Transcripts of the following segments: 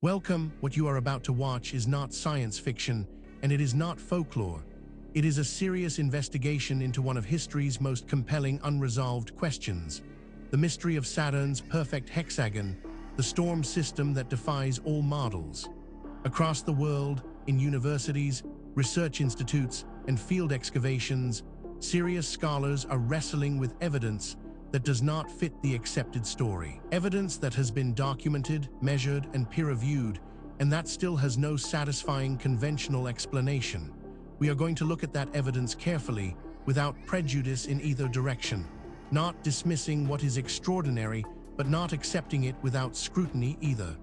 Welcome. What you are about to watch is not science fiction, and it is not folklore. It is a serious investigation into one of history's most compelling unresolved questions: the mystery of Saturn's perfect hexagon, the storm system that defies all models. Across the world, in universities, research institutes, and field excavations, serious scholars are wrestling with evidence that does not fit the accepted story. Evidence that has been documented, measured, and peer-reviewed, and that still has no satisfying conventional explanation. We are going to look at that evidence carefully, without prejudice in either direction, not dismissing what is extraordinary, but not accepting it without scrutiny either.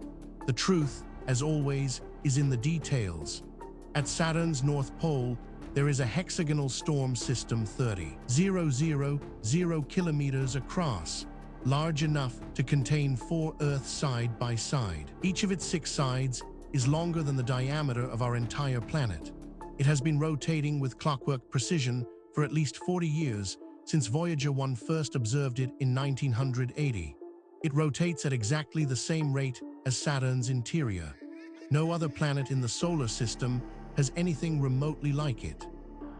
The truth, as always, is in the details. At Saturn's North Pole, there is a hexagonal storm system 30,000 kilometers across, large enough to contain 4 Earths side by side. Each of its 6 sides is longer than the diameter of our entire planet. It has been rotating with clockwork precision for at least 40 years, since Voyager 1 first observed it in 1980. It rotates at exactly the same rate as Saturn's interior. No other planet in the solar system has anything remotely like it.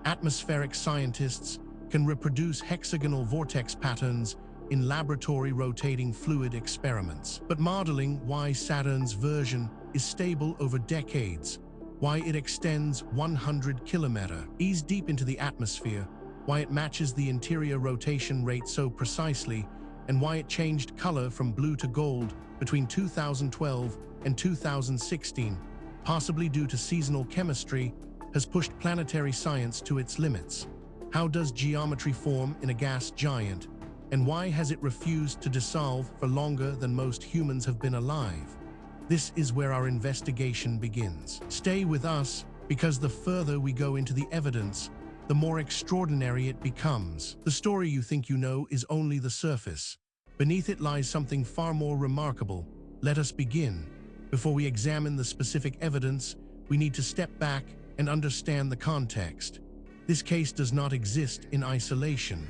Atmospheric scientists can reproduce hexagonal vortex patterns in laboratory rotating fluid experiments. But modeling why Saturn's version is stable over decades, why it extends 100 kilometers deep into the atmosphere, why it matches the interior rotation rate so precisely, and why it changed color from blue to gold between 2012 and 2016, possibly due to seasonal chemistry, has pushed planetary science to its limits. How does geometry form in a gas giant, and why has it refused to dissolve for longer than most humans have been alive? This is where our investigation begins. Stay with us, because the further we go into the evidence, the more extraordinary it becomes. The story you think you know is only the surface. Beneath it lies something far more remarkable. Let us begin. Before we examine the specific evidence, we need to step back and understand the context. This case does not exist in isolation.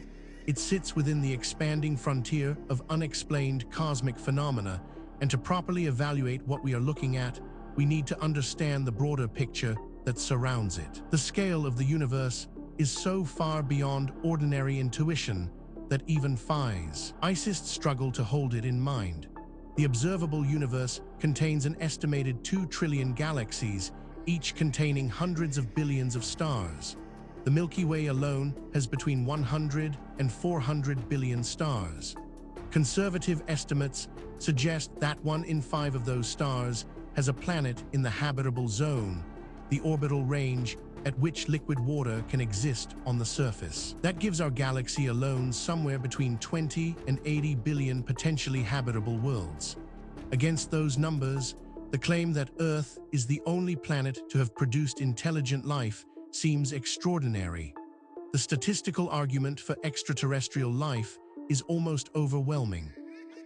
It sits within the expanding frontier of unexplained cosmic phenomena, and to properly evaluate what we are looking at, we need to understand the broader picture that surrounds it. The scale of the universe is so far beyond ordinary intuition that even physicists struggle to hold it in mind. The observable universe contains an estimated 2 trillion galaxies, each containing hundreds of billions of stars. The Milky Way alone has between 100 and 400 billion stars. Conservative estimates suggest that 1 in 5 of those stars has a planet in the habitable zone, the orbital range at which liquid water can exist on the surface. That gives our galaxy alone somewhere between 20 and 80 billion potentially habitable worlds. Against those numbers, the claim that Earth is the only planet to have produced intelligent life seems extraordinary. The statistical argument for extraterrestrial life is almost overwhelming.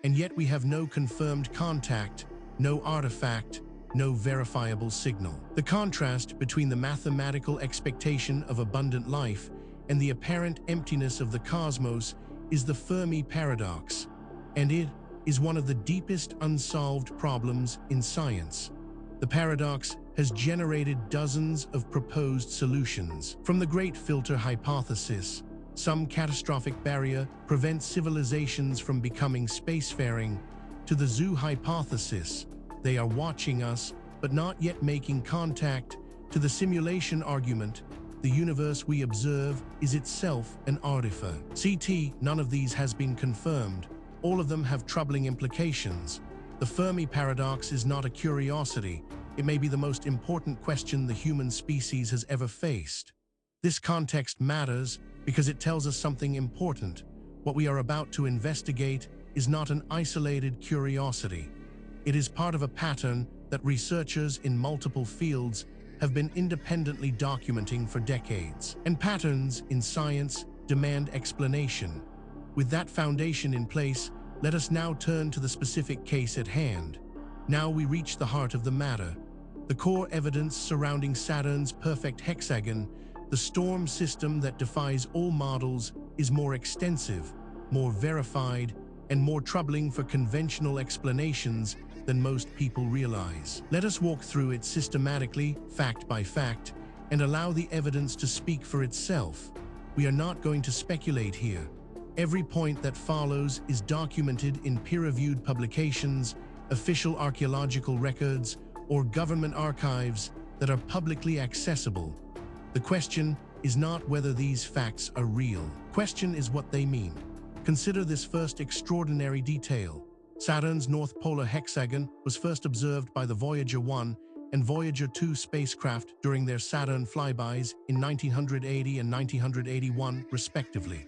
And yet we have no confirmed contact, no artifact, no verifiable signal. The contrast between the mathematical expectation of abundant life and the apparent emptiness of the cosmos is the Fermi paradox, and it is one of the deepest unsolved problems in science. The paradox has generated dozens of proposed solutions. From the Great Filter hypothesis, some catastrophic barrier prevents civilizations from becoming spacefaring, to the zoo hypothesis, they are watching us, but not yet making contact, to the simulation argument, the universe we observe is itself an artifact. None of these has been confirmed. All of them have troubling implications. The Fermi paradox is not a curiosity. It may be the most important question the human species has ever faced. This context matters because it tells us something important. What we are about to investigate is not an isolated curiosity. It is part of a pattern that researchers in multiple fields have been independently documenting for decades. And patterns in science demand explanation. With that foundation in place, let us now turn to the specific case at hand. Now we reach the heart of the matter. The core evidence surrounding Saturn's perfect hexagon, the storm system that defies all models, is more extensive, more verified, and more troubling for conventional explanations than most people realize. Let us walk through it systematically, fact by fact, and allow the evidence to speak for itself. We are not going to speculate here. Every point that follows is documented in peer-reviewed publications, official archaeological records, or government archives that are publicly accessible. The question is not whether these facts are real. Question is what they mean. Consider this first extraordinary detail. Saturn's North Polar hexagon was first observed by the Voyager 1 and Voyager 2 spacecraft during their Saturn flybys in 1980 and 1981, respectively.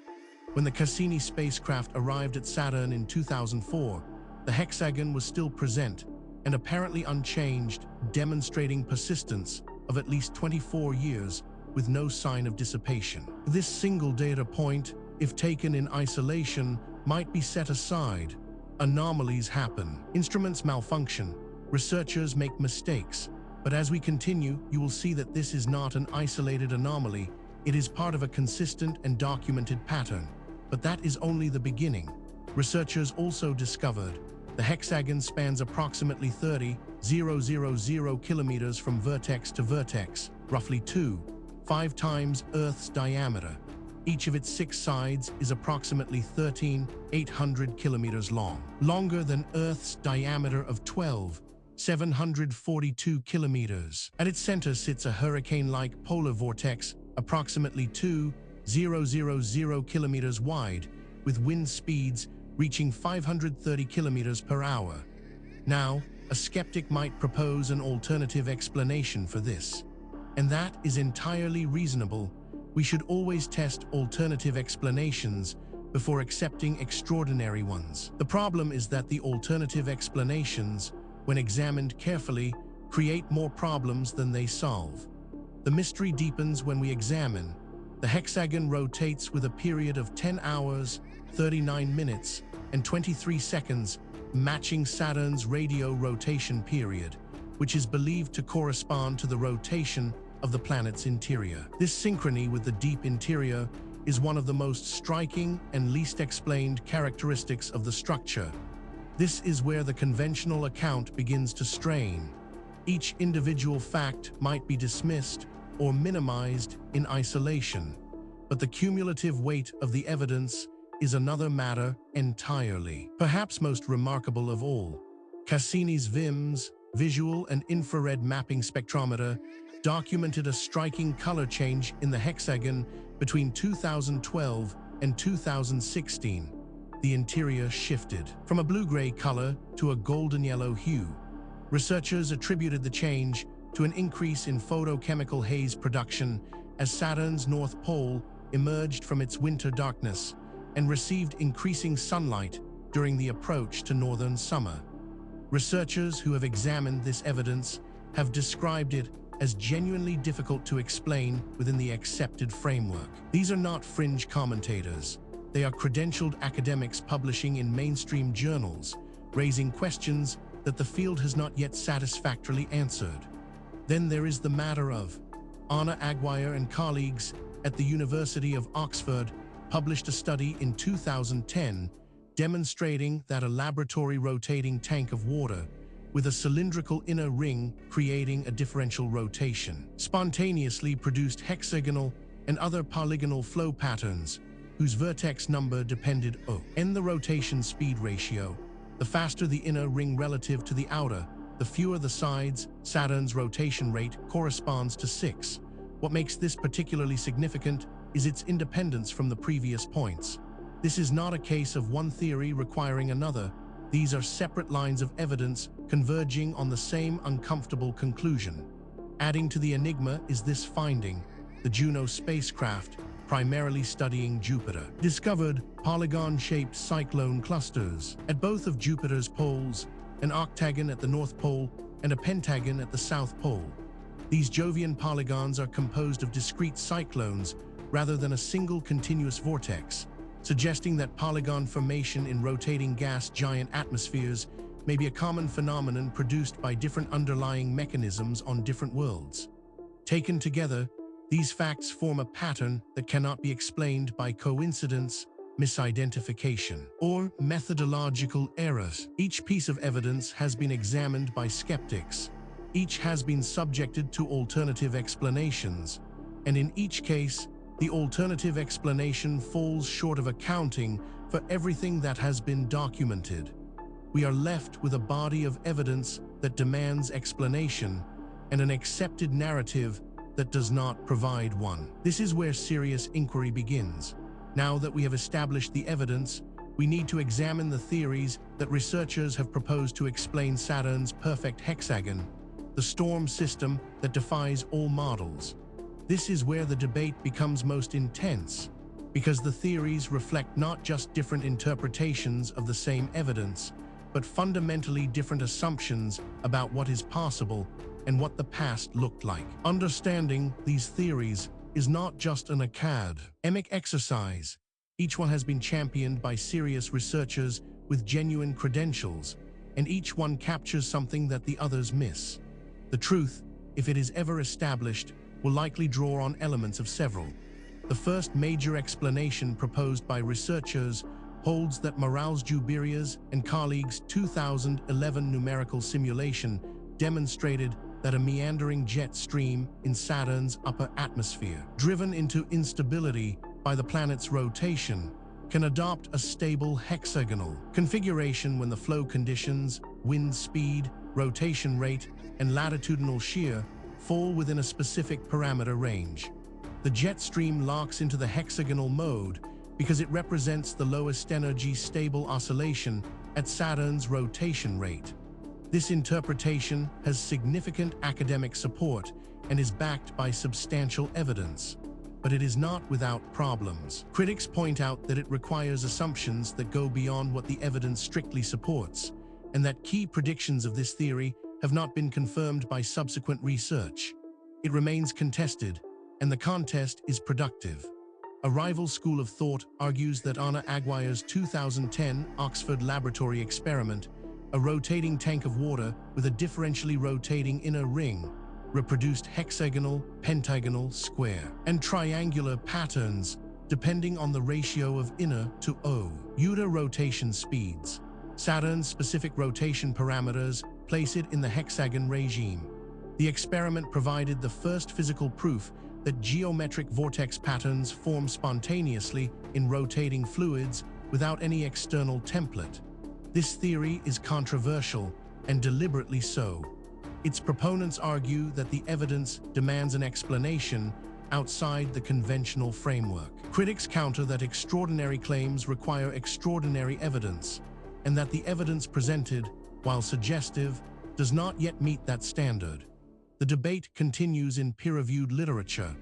When the Cassini spacecraft arrived at Saturn in 2004, the hexagon was still present and apparently unchanged, demonstrating persistence of at least 24 years with no sign of dissipation. This single data point, if taken in isolation, might be set aside. Anomalies happen. Instruments malfunction. Researchers make mistakes. But as we continue, you will see that this is not an isolated anomaly. It is part of a consistent and documented pattern. But that is only the beginning. Researchers also discovered the hexagon spans approximately 30,000 kilometers from vertex to vertex, roughly 5 times Earth's diameter. Each of its 6 sides is approximately 13,800 kilometers long, longer than Earth's diameter of 12,742 kilometers. At its center sits a hurricane-like polar vortex, approximately 2,000 kilometers wide, with wind speeds reaching 530 kilometers per hour. Now, a skeptic might propose an alternative explanation for this, and that is entirely reasonable. We should always test alternative explanations before accepting extraordinary ones. The problem is that the alternative explanations, when examined carefully, create more problems than they solve. The mystery deepens when we examine. The hexagon rotates with a period of 10 hours, 39 minutes, and 23 seconds, matching Saturn's radial rotation period, which is believed to correspond to the rotation of the planet's interior. This synchrony with the deep interior is one of the most striking and least explained characteristics of the structure. This is where the conventional account begins to strain. Each individual fact might be dismissed or minimized in isolation, but the cumulative weight of the evidence is another matter entirely. Perhaps most remarkable of all, Cassini's VIMS, visual and infrared mapping spectrometer, documented a striking color change in the hexagon between 2012 and 2016. The interior shifted from a blue-gray color to a golden-yellow hue. Researchers attributed the change to an increase in photochemical haze production as Saturn's North Pole emerged from its winter darkness and received increasing sunlight during the approach to northern summer. Researchers who have examined this evidence have described it as genuinely difficult to explain within the accepted framework. These are not fringe commentators. They are credentialed academics publishing in mainstream journals, raising questions that the field has not yet satisfactorily answered. Then there is the matter of Anna Aguirre and colleagues at the University of Oxford published a study in 2010 demonstrating that a laboratory rotating tank of water with a cylindrical inner ring creating a differential rotation spontaneously produced hexagonal and other polygonal flow patterns whose vertex number depended on the rotation speed ratio. The faster the inner ring relative to the outer, the fewer the sides. Saturn's rotation rate corresponds to 6. What makes this particularly significant is its independence from the previous points. This is not a case of one theory requiring another. These are separate lines of evidence converging on the same uncomfortable conclusion. Adding to the enigma is this finding: the Juno spacecraft, primarily studying Jupiter, discovered polygon-shaped cyclone clusters at both of Jupiter's poles, an octagon at the North Pole and a pentagon at the South Pole. These Jovian polygons are composed of discrete cyclones rather than a single continuous vortex, suggesting that polygon formation in rotating gas giant atmospheres may be a common phenomenon produced by different underlying mechanisms on different worlds. Taken together, these facts form a pattern that cannot be explained by coincidence, misidentification, or methodological errors. Each piece of evidence has been examined by skeptics. Each has been subjected to alternative explanations, and in each case, the alternative explanation falls short of accounting for everything that has been documented. We are left with a body of evidence that demands explanation and an accepted narrative that does not provide one. This is where serious inquiry begins. Now that we have established the evidence, we need to examine the theories that researchers have proposed to explain Saturn's perfect hexagon, the storm system that defies all models. This is where the debate becomes most intense, because the theories reflect not just different interpretations of the same evidence, but fundamentally different assumptions about what is possible and what the past looked like. Understanding these theories is not just an academic exercise. Each one has been championed by serious researchers with genuine credentials, and each one captures something that the others miss. The truth, if it is ever established, will likely draw on elements of several. The first major explanation proposed by researchers holds that Morales-Jubiria's and colleagues' 2011 numerical simulation demonstrated that a meandering jet stream in Saturn's upper atmosphere, driven into instability by the planet's rotation, can adopt a stable hexagonal configuration when the flow conditions, wind speed, rotation rate, and latitudinal shear fall within a specific parameter range. The jet stream locks into the hexagonal mode because it represents the lowest energy stable oscillation at Saturn's rotation rate. This interpretation has significant academic support and is backed by substantial evidence, but it is not without problems. Critics point out that it requires assumptions that go beyond what the evidence strictly supports, and that key predictions of this theory have not been confirmed by subsequent research. It remains contested, and the contest is productive. A rival school of thought argues that Anna Aguirre's 2010 Oxford laboratory experiment, a rotating tank of water with a differentially rotating inner ring, reproduced hexagonal, pentagonal, square, and triangular patterns depending on the ratio of inner to outer rotation speeds. Saturn's specific rotation parameters place it in the hexagon regime. The experiment provided the first physical proof that geometric vortex patterns form spontaneously in rotating fluids without any external template. This theory is controversial, and deliberately so. Its proponents argue that the evidence demands an explanation outside the conventional framework. Critics counter that extraordinary claims require extraordinary evidence, and that the evidence presented, while suggestive, does not yet meet that standard. The debate continues in peer-reviewed literature.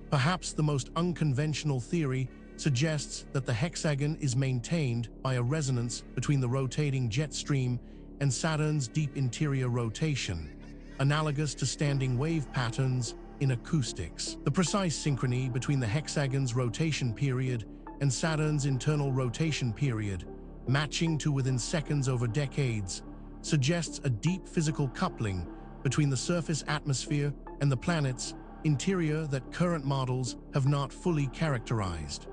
Perhaps the most unconventional theory suggests that the hexagon is maintained by a resonance between the rotating jet stream and Saturn's deep interior rotation, analogous to standing wave patterns in acoustics. The precise synchrony between the hexagon's rotation period and Saturn's internal rotation period, matching to within seconds over decades, suggests a deep physical coupling between the surface atmosphere and the planet's interior that current models have not fully characterized.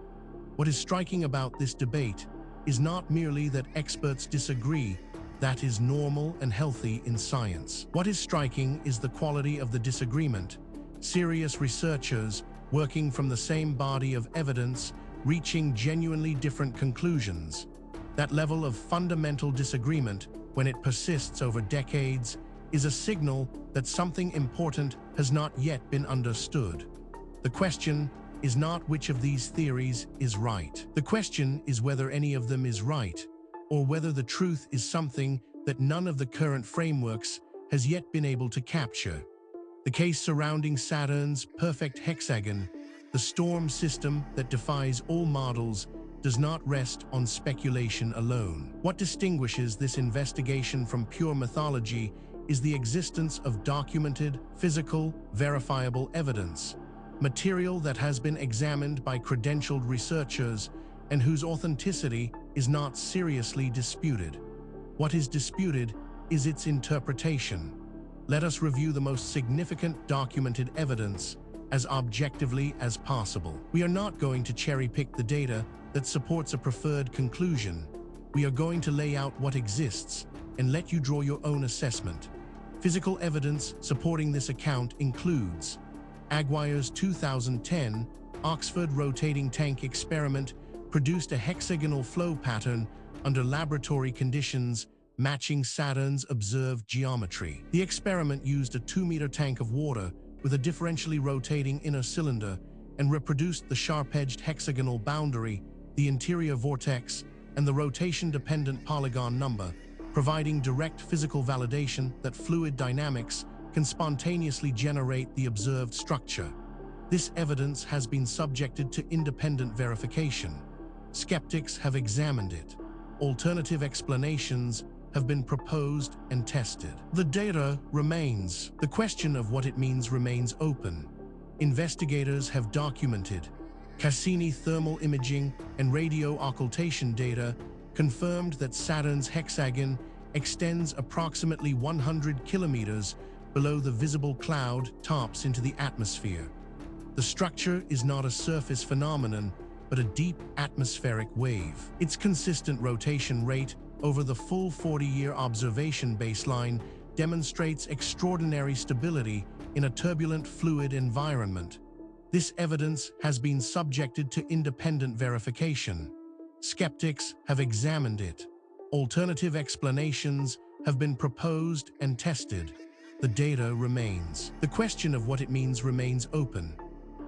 What is striking about this debate is not merely that experts disagree. That is normal and healthy in science. What is striking is the quality of the disagreement. Serious researchers, working from the same body of evidence, reaching genuinely different conclusions. That level of fundamental disagreement, when it persists over decades, is a signal that something important has not yet been understood. The question is not which of these theories is right. The question is whether any of them is right, or whether the truth is something that none of the current frameworks has yet been able to capture. The case surrounding Saturn's perfect hexagon, the storm system that defies all models, does not rest on speculation alone. What distinguishes this investigation from pure mythology is the existence of documented, physical, verifiable evidence, material that has been examined by credentialed researchers and whose authenticity is not seriously disputed. What is disputed is its interpretation. Let us review the most significant documented evidence, as objectively as possible. We are not going to cherry-pick the data that supports a preferred conclusion. We are going to lay out what exists and let you draw your own assessment. Physical evidence supporting this account includes Aguirre's 2010 Oxford rotating tank experiment produced a hexagonal flow pattern under laboratory conditions matching Saturn's observed geometry. The experiment used a 2-meter tank of water with a differentially rotating inner cylinder and reproduced the sharp-edged hexagonal boundary, the interior vortex, and the rotation-dependent polygon number, providing direct physical validation that fluid dynamics can spontaneously generate the observed structure. This evidence has been subjected to independent verification. Skeptics have examined it. Alternative explanations have been proposed and tested. The data remains. The question of what it means remains open. Investigators have documented Cassini thermal imaging and radio occultation data confirmed that Saturn's hexagon extends approximately 100 kilometers below the visible cloud tops into the atmosphere. The structure is not a surface phenomenon, but a deep atmospheric wave. Its consistent rotation rate over the full 40-year observation baseline demonstrates extraordinary stability in a turbulent fluid environment. This evidence has been subjected to independent verification. Skeptics have examined it. Alternative explanations have been proposed and tested. The data remains. The question of what it means remains open.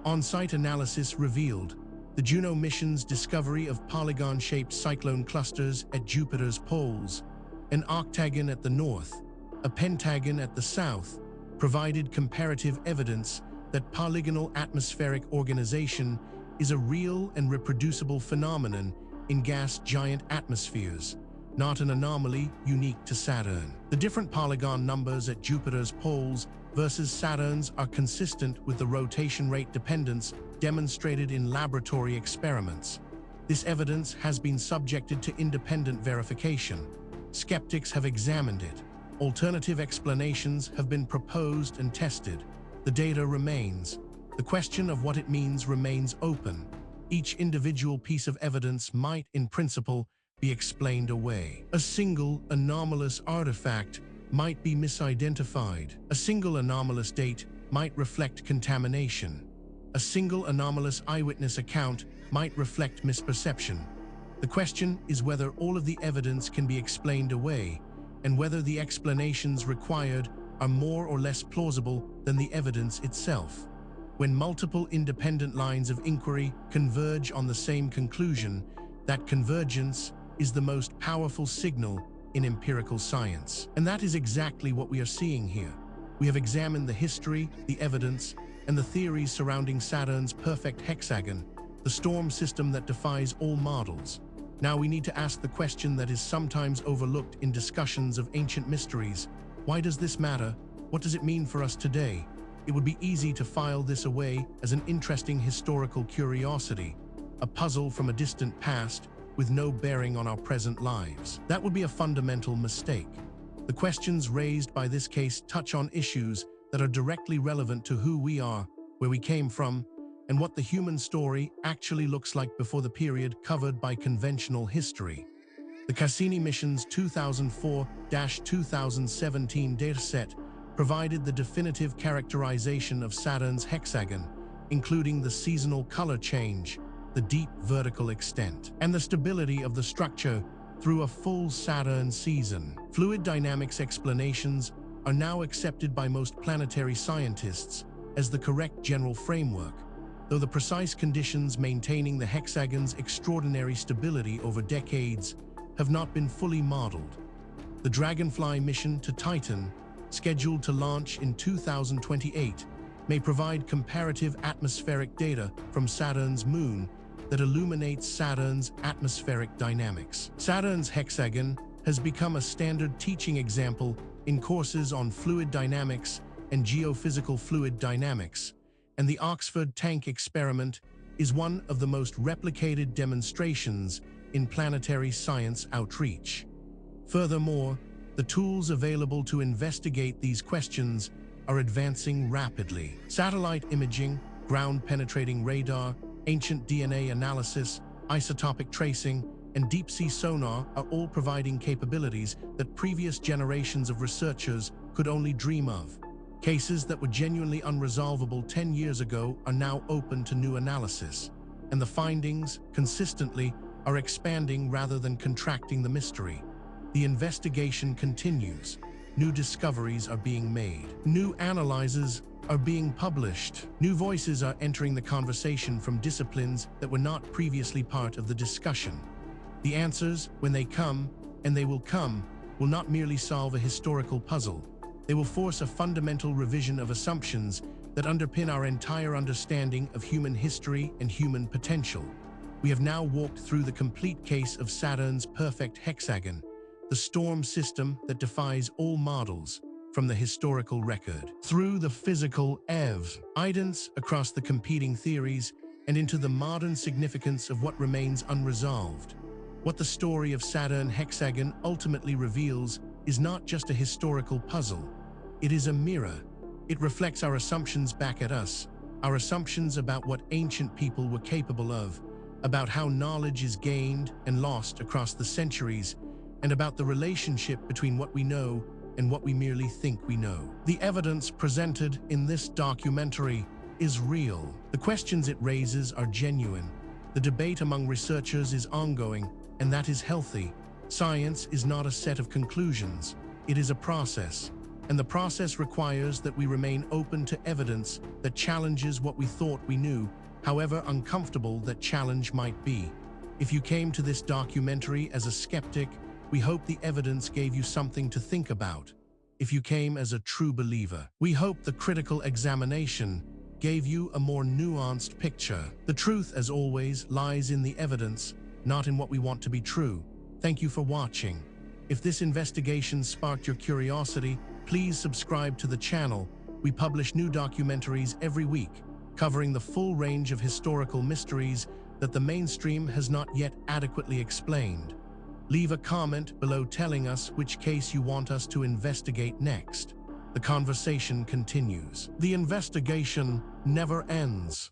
On-site analysis revealed the Juno mission's discovery of polygon-shaped cyclone clusters at Jupiter's poles, an octagon at the north, a pentagon at the south, provided comparative evidence that polygonal atmospheric organization is a real and reproducible phenomenon in gas giant atmospheres, not an anomaly unique to Saturn. The different polygon numbers at Jupiter's poles versus Saturn's are consistent with the rotation rate dependence demonstrated in laboratory experiments. This evidence has been subjected to independent verification. Skeptics have examined it. Alternative explanations have been proposed and tested. The data remains. The question of what it means remains open. Each individual piece of evidence might, in principle, be explained away. A single anomalous artifact might be misidentified. A single anomalous date might reflect contamination. A single anomalous eyewitness account might reflect misperception. The question is whether all of the evidence can be explained away, and whether the explanations required are more or less plausible than the evidence itself. When multiple independent lines of inquiry converge on the same conclusion, that convergence is the most powerful signal in empirical science. And that is exactly what we are seeing here. We have examined the history, the evidence, and the theories surrounding Saturn's perfect hexagon, the storm system that defies all models. Now we need to ask the question that is sometimes overlooked in discussions of ancient mysteries. Why does this matter? What does it mean for us today? It would be easy to file this away as an interesting historical curiosity, a puzzle from a distant past with no bearing on our present lives. That would be a fundamental mistake. The questions raised by this case touch on issues that are directly relevant to who we are, where we came from, and what the human story actually looks like before the period covered by conventional history. The Cassini mission's 2004-2017 dataset provided the definitive characterization of Saturn's hexagon, including the seasonal color change, the deep vertical extent, and the stability of the structure through a full Saturn season. Fluid dynamics explanations are now accepted by most planetary scientists as the correct general framework, though the precise conditions maintaining the hexagon's extraordinary stability over decades have not been fully modeled. The Dragonfly mission to Titan, scheduled to launch in 2028, may provide comparative atmospheric data from Saturn's moon that illuminates Saturn's atmospheric dynamics. Saturn's hexagon has become a standard teaching example in courses on fluid dynamics and geophysical fluid dynamics, and the Oxford tank experiment is one of the most replicated demonstrations in planetary science outreach. Furthermore, the tools available to investigate these questions are advancing rapidly. Satellite imaging ground-penetrating radar, ancient DNA analysis, isotopic tracing, and deep-sea sonar are all providing capabilities that previous generations of researchers could only dream of. Cases that were genuinely unresolvable 10 years ago are now open to new analysis, and the findings, consistently, are expanding rather than contracting the mystery. The investigation continues. New discoveries are being made. New analyses are being published. New voices are entering the conversation from disciplines that were not previously part of the discussion. The answers, when they come, and they will come, will not merely solve a historical puzzle. They will force a fundamental revision of assumptions that underpin our entire understanding of human history and human potential. We have now walked through the complete case of Saturn's perfect hexagon, the storm system that defies all models from the historical record, through the physical evidence across the competing theories and into the modern significance of what remains unresolved. What the story of Saturn hexagon ultimately reveals is not just a historical puzzle. It is a mirror. It reflects our assumptions back at us, our assumptions about what ancient people were capable of, about how knowledge is gained and lost across the centuries, and about the relationship between what we know and what we merely think we know. The evidence presented in this documentary is real. The questions it raises are genuine. The debate among researchers is ongoing, and that is healthy. Science is not a set of conclusions. It is a process. And the process requires that we remain open to evidence that challenges what we thought we knew, however uncomfortable that challenge might be. If you came to this documentary as a skeptic, we hope the evidence gave you something to think about. If you came as a true believer, we hope the critical examination gave you a more nuanced picture. The truth, as always, lies in the evidence, not in what we want to be true. Thank you for watching. If this investigation sparked your curiosity, please subscribe to the channel. We publish new documentaries every week, covering the full range of historical mysteries that the mainstream has not yet adequately explained. Leave a comment below telling us which case you want us to investigate next. The conversation continues. The investigation never ends.